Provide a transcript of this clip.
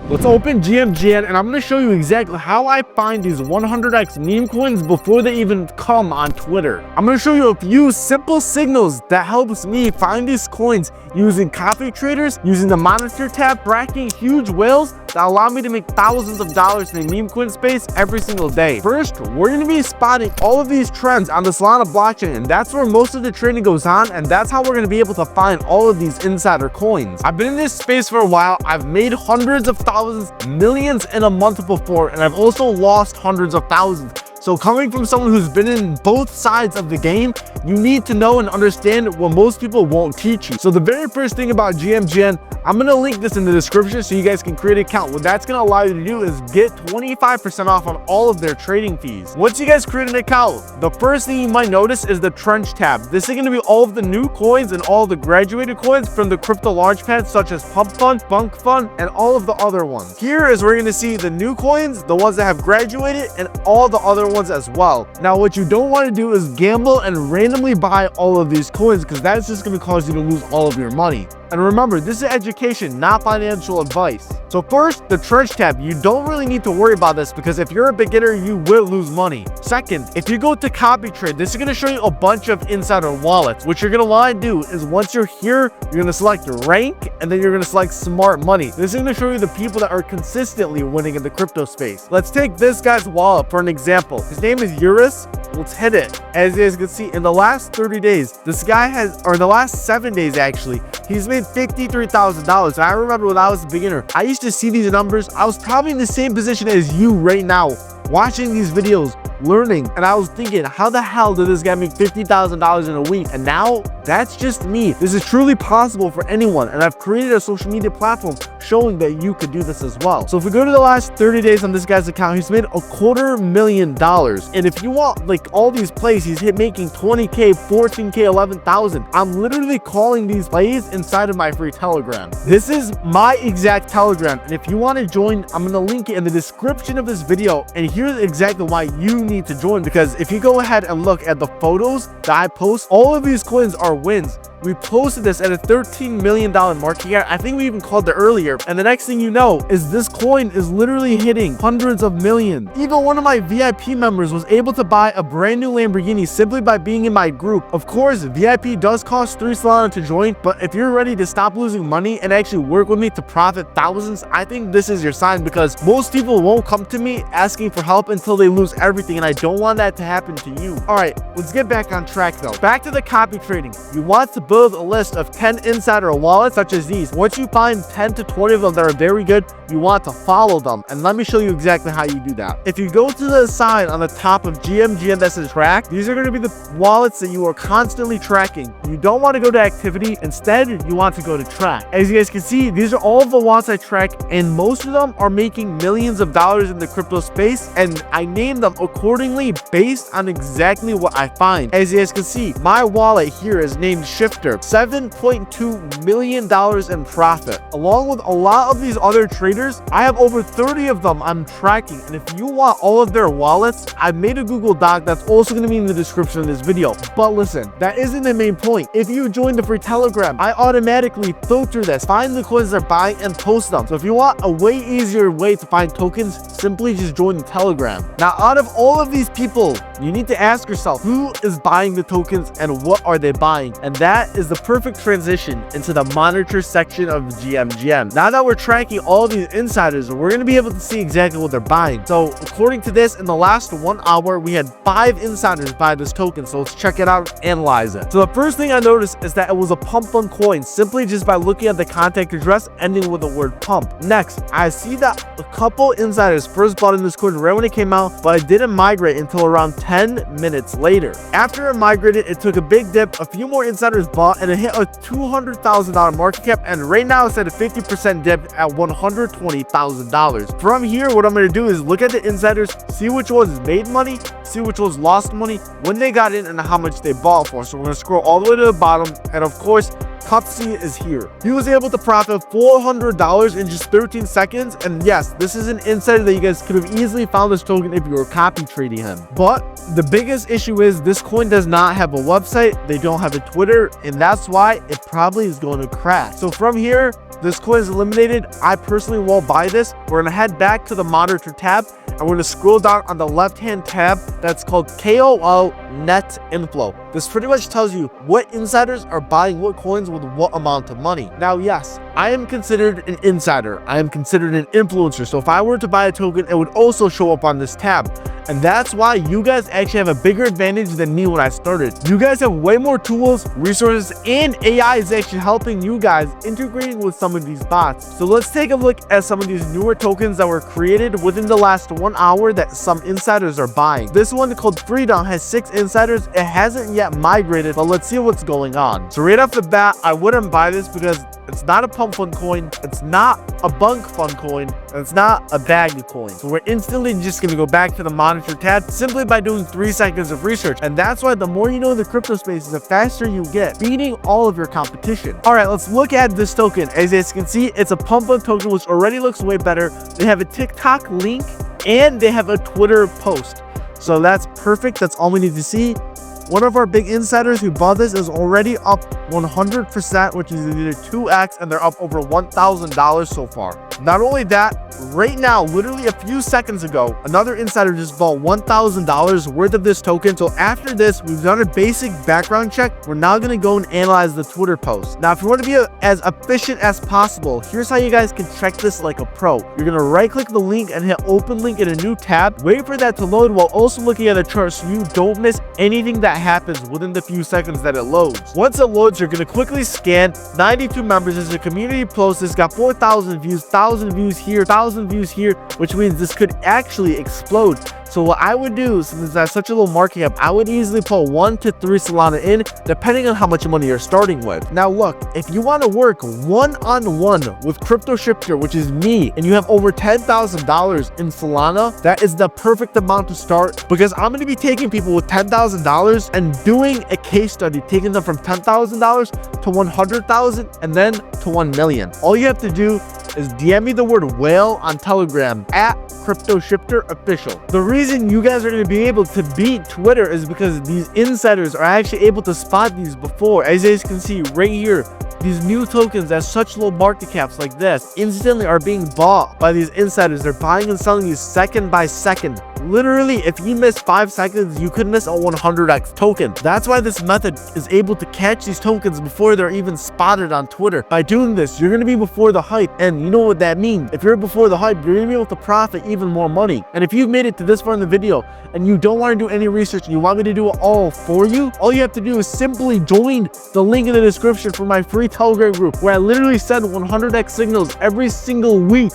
Let's open GMGN and I'm going to show you exactly how I find these 100x meme coins before they even come on Twitter. I'm going to show you a few simple signals that helps me find these coins using copy traders, using the monitor tab, tracking huge whales that allow me to make thousands of dollars in the meme coin space every single day. First, we're going to be spotting all of these trends on the Solana blockchain, and that's where most of the trading goes on, and that's how we're going to be able to find all of these insider coins. I've been in this space for a while. I've made hundreds of thousands, millions in a month before, and I've also lost hundreds of thousands. So coming from someone who's been in both sides of the game, you need to know and understand what most people won't teach you. So the very first thing about GMGN, I'm going to link this in the description so you guys can create an account. What that's going to allow you to do is get 25% off on all of their trading fees. Once you guys create an account, the first thing you might notice is the Trench tab. This is going to be all of the new coins and all the graduated coins from the crypto launchpad, such as Pump Fund, Bunk Fund, and all of the other ones. Here is where you're going to see the new coins, the ones that have graduated, and all the other ones as well. Now, what you don't want to do is gamble and randomly buy all of these coins, because that's just going to cause you to lose all of your money. And remember, this is education, not financial advice. So first, the Trench tab. You don't really need to worry about this because if you're a beginner, you will lose money. Second, if you go to copy trade, this is going to show you a bunch of insider wallets. What you're going to want to do is once you're here, you're going to select rank, and then you're going to select smart money. This is going to show you the people that are consistently winning in the crypto space. Let's take this guy's wallet for an example. His name is Eurus. Let's hit it. As you guys can see, in the last 30 days, this guy has, or in the last 7 days actually, he's made $53,000. I remember when I was a beginner, I used to see these numbers. I was probably in the same position as you right now, watching these videos, learning, and I was thinking, how the hell did this guy make $50,000 in a week? And now that's just me. This is truly possible for anyone, and I've created a social media platform showing that you could do this as well. So if we go to the last 30 days on this guy's account, he's made $250,000. And if you want like all these plays, he's making 20k, 14k, 11,000. I'm literally calling these plays inside of my free Telegram. This is my exact Telegram, and if you want to join, I'm going to link it in the description of this video. And here's exactly why you need to join, because if you go ahead and look at the photos that I post, all of these coins are wins. We posted this at a $13 million market cap. I think we even called it earlier. And the next thing you know is this coin is literally hitting hundreds of millions. Even one of my VIP members was able to buy a brand new Lamborghini simply by being in my group. Of course, VIP does cost 3 Solana to join, but if you're ready to stop losing money and actually work with me to profit thousands, I think this is your sign, because most people won't come to me asking for help until they lose everything, and I don't want that to happen to you. All right, let's get back on track though. Back to the copy trading. You want to build a list of 10 insider wallets such as these. Once you find 10 to 20 of them that are very good, you want to follow them, and let me show you exactly how you do that. If you go to the side on the top of GMGN that says track, these are going to be the wallets that you are constantly tracking. You don't want to go to activity. Instead, you want to go to track. As you guys can see, these are all of the wallets I track, and most of them are making millions of dollars in the crypto space, and I name them accordingly based on exactly what I find. As you guys can see, my wallet here is named Shifter. $7.2 million in profit. Along with a lot of these other traders, I have over 30 of them I'm tracking, and if you want all of their wallets, I've made a Google Doc that's also going to be in the description of this video. But listen, that isn't the main point. If you join the free Telegram, I automatically filter this, find the coins they're buying, and post them. So if you want a way easier way to find tokens, simply just join the Telegram. Now, out of all of these people, you need to ask yourself, who is buying the tokens and what are they buying? And that is the perfect transition into the monitor section of GMGN. Now that we're tracking all these insiders, we're going to be able to see exactly what they're buying. So according to this, in the last 1 hour, we had 5 insiders buy this token. So let's check it out, analyze it. So the first thing I noticed is that it was a Pump Fund coin, simply just by looking at the contact address ending with the word pump. Next, I see that a couple insiders first bought in this coin right when it came out, but it didn't migrate until around 10 minutes later. After it migrated, it took a big dip, a few more insiders bought, and it hit a $200,000 market cap, and right now it's at a 50% dip at $120,000. From here, what I'm going to do is look at the insiders, see which ones made money, see which ones lost money, when they got in, and how much they bought for. So we're going to scroll all the way to the bottom, and of course, Cutsy is here. He was able to profit $400 in just 13 seconds. And yes, this is an insider that you guys could have easily found this token if you were copy trading him. But the biggest issue is this coin does not have a website. They don't have a Twitter, and that's why it probably is going to crash. So from here, this coin is eliminated. I personally won't buy this. We're going to head back to the monitor tab, and we're going to scroll down on the left-hand tab that's called KOL Net Inflow. This pretty much tells you what insiders are buying what coins with what amount of money. Now, yes, I am considered an insider. I am considered an influencer. So if I were to buy a token, it would also show up on this tab. And that's why you guys actually have a bigger advantage than me when I started. You guys have way more tools, resources, and AI is actually helping you guys integrating with some of these bots. So let's take a look at some of these newer tokens that were created within the last 1 hour that some insiders are buying. This one called Freedom has 6 insiders. It hasn't yet migrated, but let's see what's going on. So right off the bat, I wouldn't buy this because it's not a pump fund coin, it's not a bunk fund coin, and it's not a bag coin. So we're instantly just going to go back to the monitor tab simply by doing 3 seconds of research. And that's why the more you know in the crypto space, the faster you get, beating all of your competition. All right, let's look at this token. As you guys can see, it's a pump fund token, which already looks way better. They have a TikTok link and they have a Twitter post. So that's perfect. That's all we need to see. One of our big insiders who bought this is already up 100%, which is either 2x, and they're up over $1,000 so far. Not only that, right now, literally a few seconds ago, another insider just bought $1,000 worth of this token. So after this, we've done a basic background check. We're now going to go and analyze the Twitter post. Now, if you want to be as efficient as possible, here's how you guys can check this like a pro. You're going to right click the link and hit open link in a new tab. Wait for that to load while also looking at the chart so you don't miss anything that happens within the few seconds that it loads. Once it loads, you're going to quickly scan 92 members. This is a community post. It's got 4,000 views, 1,000 views here, 1,000 views here, which means this could actually explode. So what I would do, since that's such a low market cap, I would easily put 1 to 3 Solana in, depending on how much money you're starting with. Now look, if you want to work one-on-one with Crypto Shifter, which is me, and you have over $10,000 in Solana, that is the perfect amount to start, because I'm going to be taking people with $10,000 and doing a case study, taking them from $10,000 to $100,000 and then to 1 million. All you have to do is DM me the word whale on Telegram at Crypto Shifter Official. The reason you guys are going to be able to beat Twitter is because these insiders are actually able to spot these before. As you guys can see right here, these new tokens at such low market caps like this instantly are being bought by these insiders. They're buying and selling these second by second. Literally, if you miss 5 seconds, you could miss a 100x token. That's why this method is able to catch these tokens before they're even spotted on Twitter. By doing this, you're going to be before the hype. And you know what that means. If you're before the hype, you're going to be able to profit even more money. And if you've made it to this far in the video and you don't want to do any research and you want me to do it all for you, all you have to do is simply join the link in the description for my free Telegram group, where I literally send 100x signals every single week.